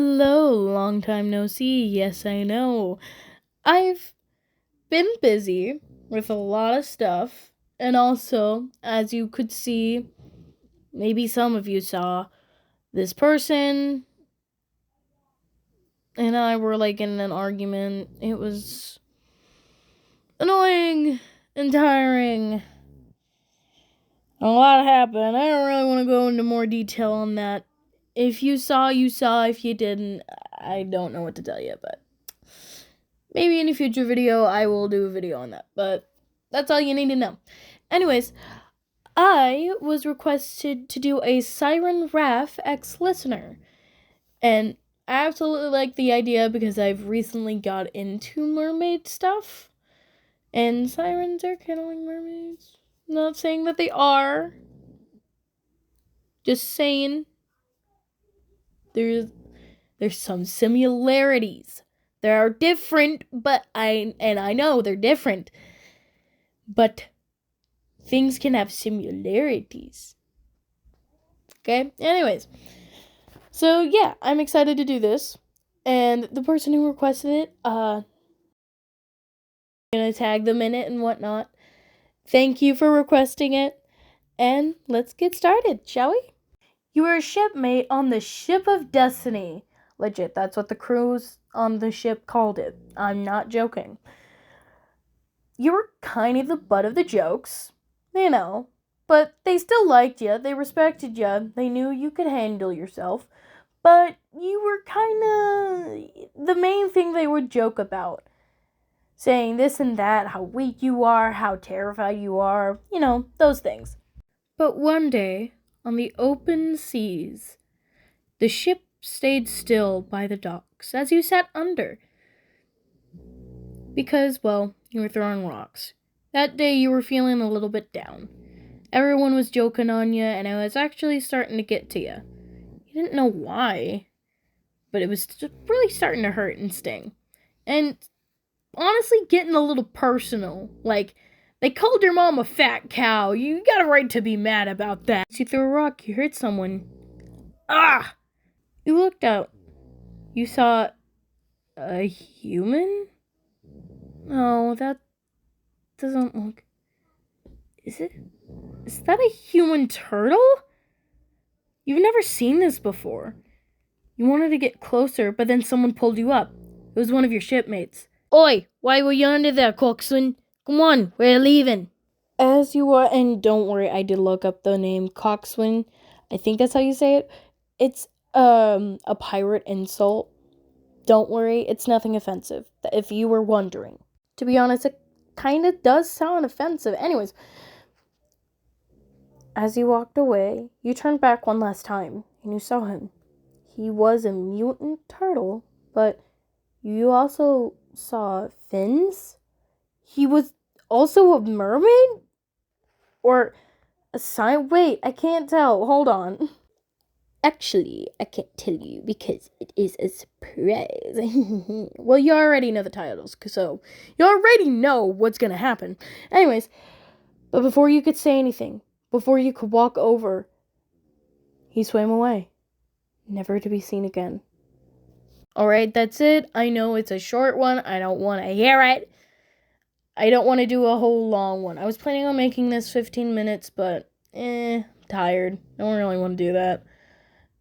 Hello, long time no see. Yes, I know. I've been busy with a lot of stuff, and also, as you could see, maybe some of you saw, this person and I were like in an argument. It was annoying and tiring. A lot happened. I don't really want to go into more detail on that. If you saw, you saw. If you didn't, I don't know what to tell you, but maybe in a future video, I will do a video on that, but that's all you need to know. Anyways, I was requested to do a Siren RAPH X listener, and I absolutely like the idea because I've recently got into mermaid stuff, and sirens are kind of like mermaids. Not saying that they are, just saying there's some similarities. They are different, but I know they're different. But things can have similarities. Okay? Anyways. So, yeah, I'm excited to do this. And the person who requested it, I'm gonna tag them in it and whatnot. Thank you for requesting it. And let's get started, shall we? You were a shipmate on the Ship of Destiny. Legit, that's what the crews on the ship called it. I'm not joking. You were kind of the butt of the jokes, you know, but they still liked you, they respected you, they knew you could handle yourself, but you were kind of the main thing they would joke about, saying this and that, how weak you are, how terrified you are, you know, those things. But one day, on the open seas, the ship stayed still by the docks as you sat under. Because, well, you were throwing rocks. That day you were feeling a little bit down. Everyone was joking on you, and it was actually starting to get to you. You didn't know why, but it was really starting to hurt and sting. And honestly, getting a little personal. Like, they called your mom a fat cow. You got a right to be mad about that. As you threw a rock, you hurt someone. Ah! You looked out. You saw a human? No, that doesn't look... Is that a human turtle? You've never seen this before. You wanted to get closer, but then someone pulled you up. It was one of your shipmates. Oi, why were you under there, coxswain? Come on, we're leaving. As you were, and don't worry, I did look up the name coxswain. I think that's how you say it. It's a pirate insult. Don't worry, it's nothing offensive, if you were wondering. To be honest, it kind of does sound offensive. Anyways, as you walked away, you turned back one last time, and you saw him. He was a mutant turtle, but you also saw fins? He was also a mermaid? Or a wait, I can't tell. Hold on. Actually, I can't tell you because it is a surprise. Well, you already know the titles, so you already know what's gonna happen. Anyways, but before you could say anything, before you could walk over, he swam away, never to be seen again. Alright, that's it. I know it's a short one. I don't want to hear it. I don't want to do a whole long one. I was planning on making this 15 minutes, but tired. Don't really want to do that.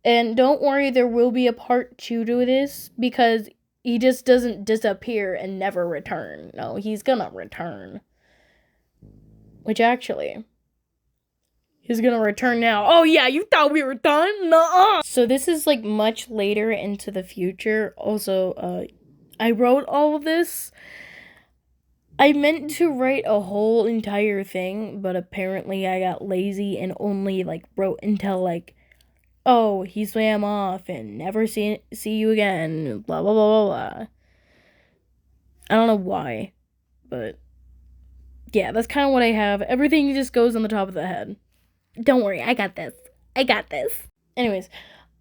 And don't worry, there will be a part 2 to this, because he just doesn't disappear and never return. No, he's gonna return. Which actually, he's gonna return now. Oh yeah, you thought we were done? Nuh-uh! So this is like much later into the future. Also, I wrote all of this. I meant to write a whole entire thing, but apparently I got lazy and only like wrote until like, oh, he swam off and never see you again, blah, blah, blah, blah, blah. I don't know why, but yeah, that's kind of what I have. Everything just goes on the top of the head. Don't worry, I got this. Anyways,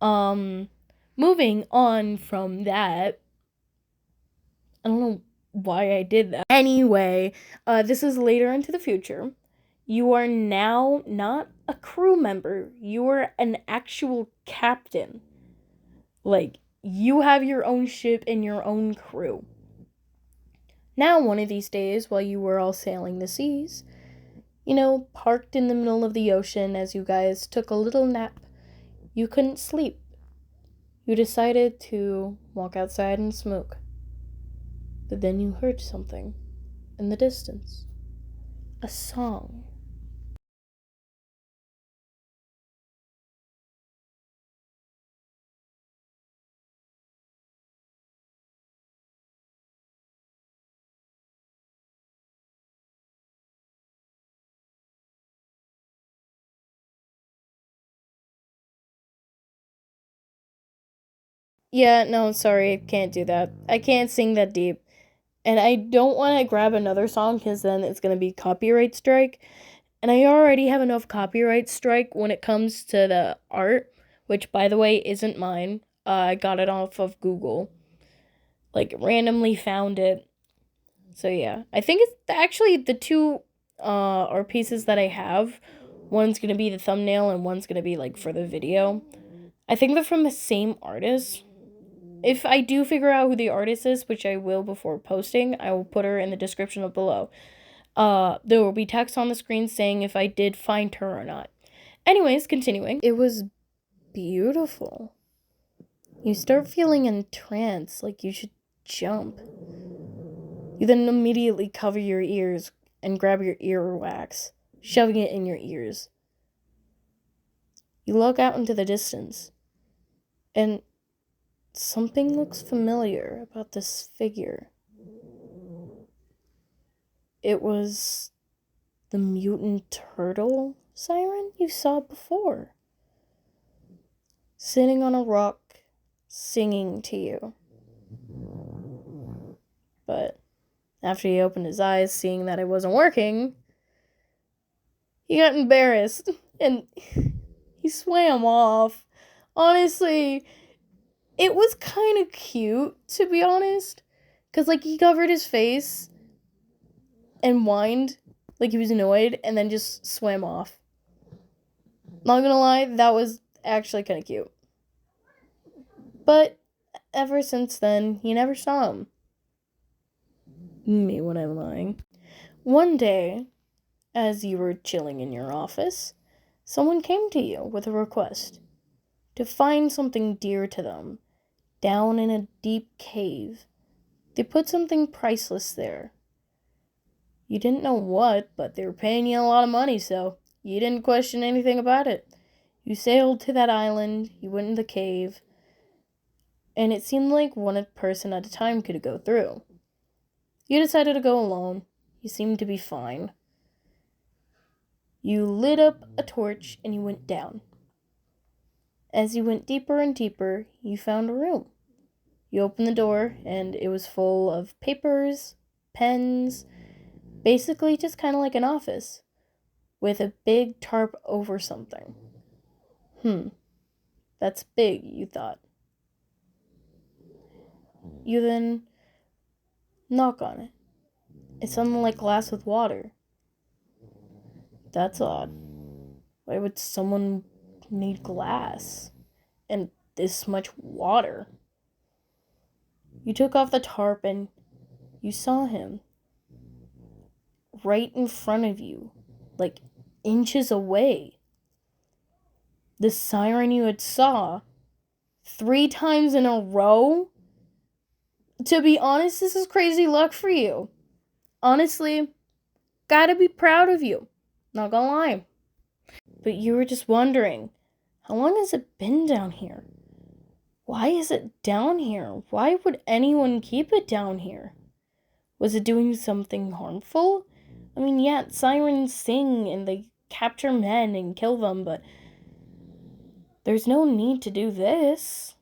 moving on from that, I don't know why I did that. Anyway, this is later into the future. You are now not a crew member. You are an actual captain. Like, you have your own ship and your own crew. Now, one of these days, while you were all sailing the seas, parked in the middle of the ocean as you guys took a little nap, you couldn't sleep. You decided to walk outside and smoke. But then you heard something in the distance. A song. Yeah, no, sorry, can't do that. I can't sing that deep. And I don't want to grab another song because then it's going to be copyright strike. And I already have enough copyright strike when it comes to the art, which, by the way, isn't mine. I got it off of Google. Like, randomly found it. So, yeah. I think it's actually the two art pieces that I have. One's going to be the thumbnail and one's going to be, like, for the video. I think they're from the same artist. If I do figure out who the artist is, which I will before posting, I will put her in the description of below. There will be text on the screen saying if I did find her or not. Anyways, continuing. It was beautiful. You start feeling entranced, like you should jump. You then immediately cover your ears and grab your earwax, shoving it in your ears. You look out into the distance, and something looks familiar about this figure. It was the mutant turtle Siren you saw before, sitting on a rock, singing to you. But after he opened his eyes, seeing that it wasn't working, he got embarrassed and he swam off. Honestly, it was kind of cute, to be honest, because, like, he covered his face and whined like he was annoyed and then just swam off. Not gonna lie, that was actually kind of cute. But ever since then, you never saw him. Me when I'm lying. One day, as you were chilling in your office, someone came to you with a request to find something dear to them down in a deep cave. They put something priceless there. You didn't know what, but they were paying you a lot of money, so you didn't question anything about it. You sailed to that island, you went in the cave, and it seemed like one person at a time could go through. You decided to go alone. You seemed to be fine. You lit up a torch and you went down. As you went deeper and deeper, you found a room. You opened the door and it was full of papers, pens, basically just kind of like an office, with a big tarp over something. That's big, you thought. You then knock on it. It's something like glass with water. That's odd. Why would someone need glass and this much water? You took off the tarp and you saw him right in front of you, like inches away. The siren you had saw 3 times in a row? To be honest, this is crazy luck for you. Honestly, gotta be proud of you. Not gonna lie. But you were just wondering, how long has it been down here? Why is it down here? Why would anyone keep it down here? Was it doing something harmful? I mean, yeah, sirens sing and they capture men and kill them, but there's no need to do this.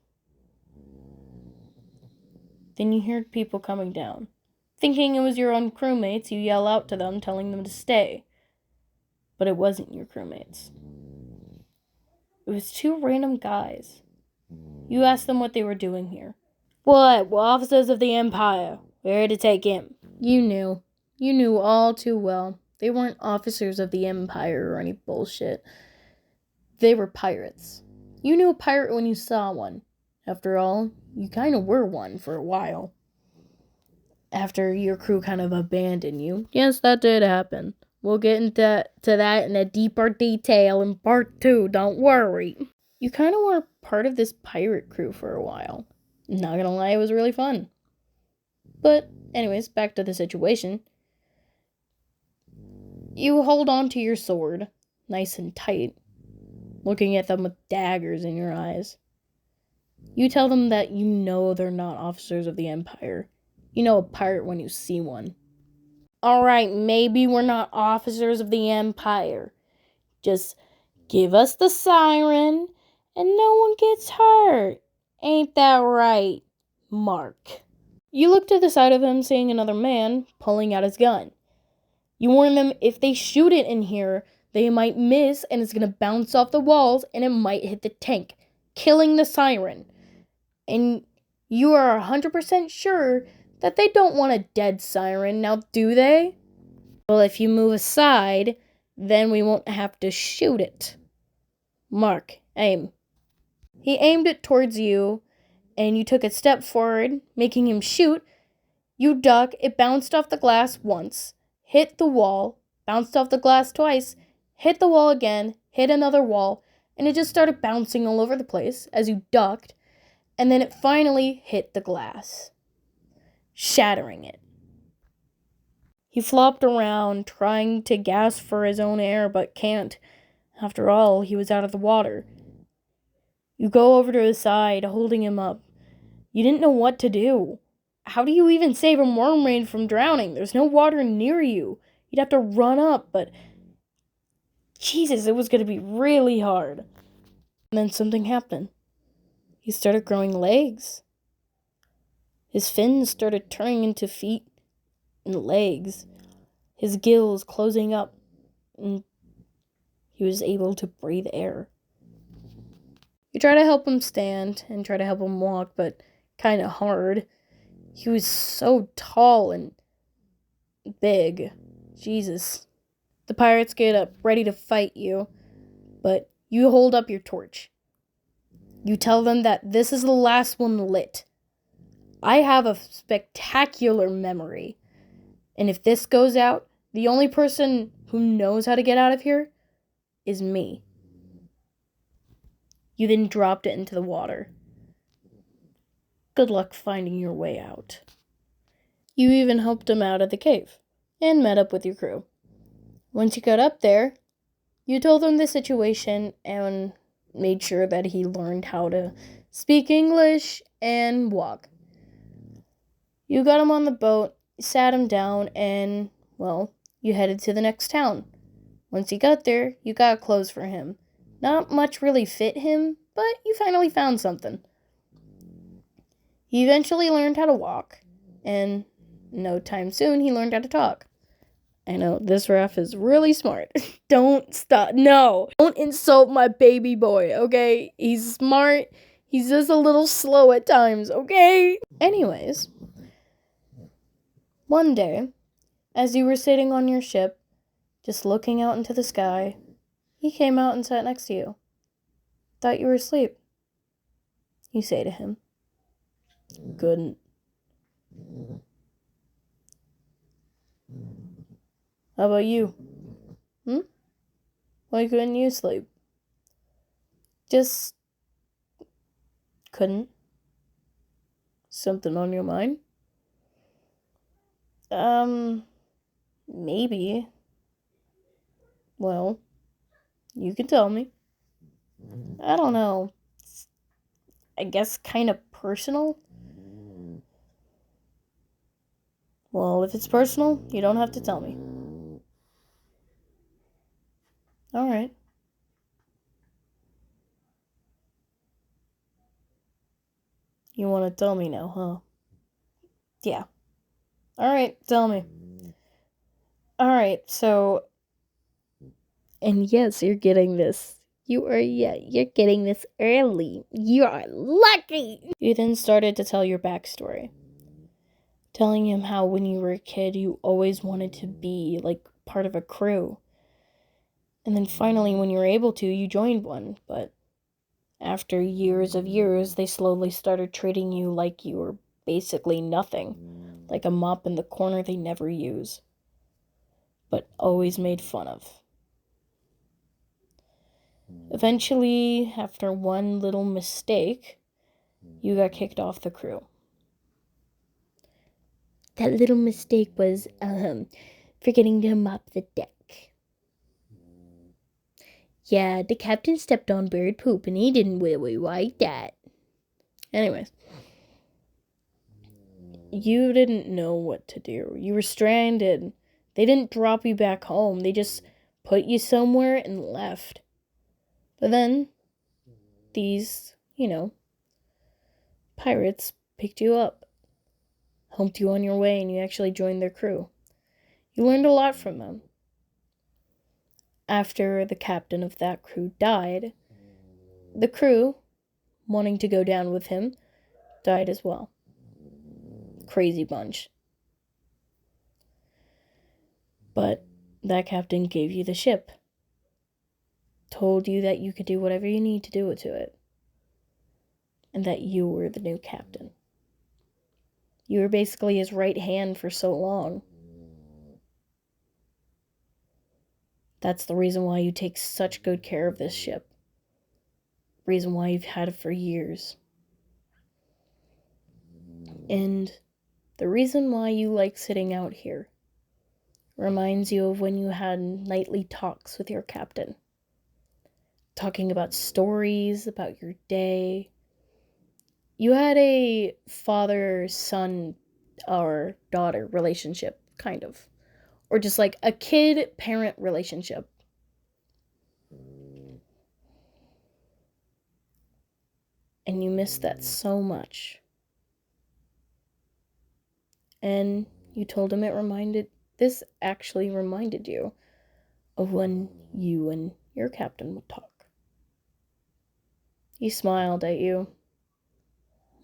Then you heard people coming down. Thinking it was your own crewmates, you yell out to them, telling them to stay. But it wasn't your crewmates. It was 2 random guys. You asked them what they were doing here. What? We're officers of the Empire. We're here to take him. You knew. You knew all too well. They weren't officers of the Empire or any bullshit. They were pirates. You knew a pirate when you saw one. After all, you kind of were one for a while. After your crew kind of abandoned you. Yes, that did happen. We'll get into that in a deeper detail in part 2, don't worry. You kind of were part of this pirate crew for a while. Not gonna lie, it was really fun. But, anyways, back to the situation. You hold on to your sword, nice and tight, looking at them with daggers in your eyes. You tell them that you know they're not officers of the Empire. You know a pirate when you see one. Alright, maybe we're not officers of the Empire. Just give us the siren and no one gets hurt. Ain't that right, Mark? You look to the side of him, seeing another man pulling out his gun. You warn them if they shoot it in here, they might miss and it's going to bounce off the walls and it might hit the tank, killing the siren. And you are 100% sure that they don't want a dead siren, now do they? Well, if you move aside, then we won't have to shoot it. Mark, aim. He aimed it towards you, and you took a step forward, making him shoot. You duck, it bounced off the glass once, hit the wall, bounced off the glass twice, hit the wall again, hit another wall, and it just started bouncing all over the place as you ducked, and then it finally hit the glass, shattering it. He flopped around, trying to gasp for his own air, but can't. After all, he was out of the water. You go over to his side, holding him up. You didn't know what to do. How do you even save a mermaid from drowning? There's no water near you. You'd have to run up, but Jesus, it was going to be really hard. And then something happened. He started growing legs. His fins started turning into feet and legs. His gills closing up, and he was able to breathe air. You try to help him stand and try to help him walk, but kind of hard. He was so tall and big. Jesus. The pirates get up, ready to fight you, but you hold up your torch. You tell them that this is the last one lit. I have a spectacular memory, and if this goes out, the only person who knows how to get out of here is me. You then dropped it into the water. Good luck finding your way out. You even helped him out at the cave and met up with your crew. Once you got up there, you told him the situation and made sure that he learned how to speak English and walk. You got him on the boat, sat him down, and, well, you headed to the next town. Once you got there, you got clothes for him. Not much really fit him, but you finally found something. He eventually learned how to walk, and no time soon he learned how to talk. I know, this RAPH is really smart. Don't stop. No. Don't insult my baby boy, okay? He's smart. He's just a little slow at times, okay? Anyways, one day, as you were sitting on your ship, just looking out into the sky, he came out and sat next to you. Thought you were asleep. You say to him, couldn't. How about you? Why couldn't you sleep? Just couldn't. Something on your mind? Maybe. Well, you can tell me. I don't know. I guess kind of personal? Well, if it's personal, you don't have to tell me. Alright. You want to tell me now, huh? Yeah. Alright, tell me. Alright, so... And yes, you're getting this. You're getting this early. You are lucky! You then started to tell your backstory. Telling him how when you were a kid, you always wanted to be, like, part of a crew. And then finally, when you were able to, you joined one, but After years of years, they slowly started treating you like you were basically nothing, like a mop in the corner they never use, but always made fun of. Eventually, after one little mistake, you got kicked off the crew. That little mistake was, forgetting to mop the deck. Yeah, the captain stepped on bird poop and he didn't really like that. Anyways, you didn't know what to do. You were stranded. They didn't drop you back home. They just put you somewhere and left. But then, these, pirates picked you up, helped you on your way, and you actually joined their crew. You learned a lot from them. After the captain of that crew died, the crew, wanting to go down with him, died as well. Crazy bunch. But that captain gave you the ship. Told you that you could do whatever you need to do to it. And that you were the new captain. You were basically his right hand for so long. That's the reason why you take such good care of this ship. Reason why you've had it for years. And the reason why you like sitting out here reminds you of when you had nightly talks with your captain. Talking about stories, about your day. You had a father-son or daughter relationship, kind of. Or just like a kid-parent relationship. And you miss that so much. And you told him this actually reminded you of when you and your captain would talk. He smiled at you.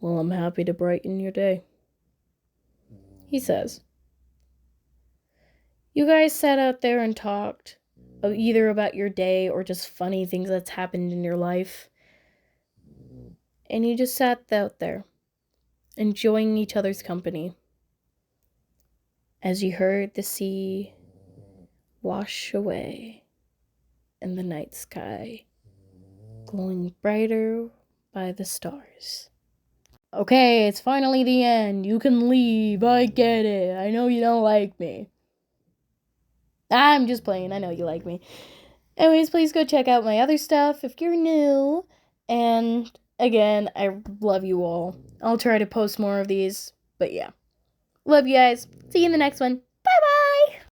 Well, I'm happy to brighten your day, he says. You guys sat out there and talked, either about your day or just funny things that's happened in your life. And you just sat out there, enjoying each other's company, as you heard the sea wash away in the night sky, glowing brighter by the stars. Okay, it's finally the end. You can leave. I get it. I know you don't like me. I'm just playing. I know you like me. Anyways, please go check out my other stuff if you're new. And again, I love you all. I'll try to post more of these. But yeah. Love you guys. See you in the next one.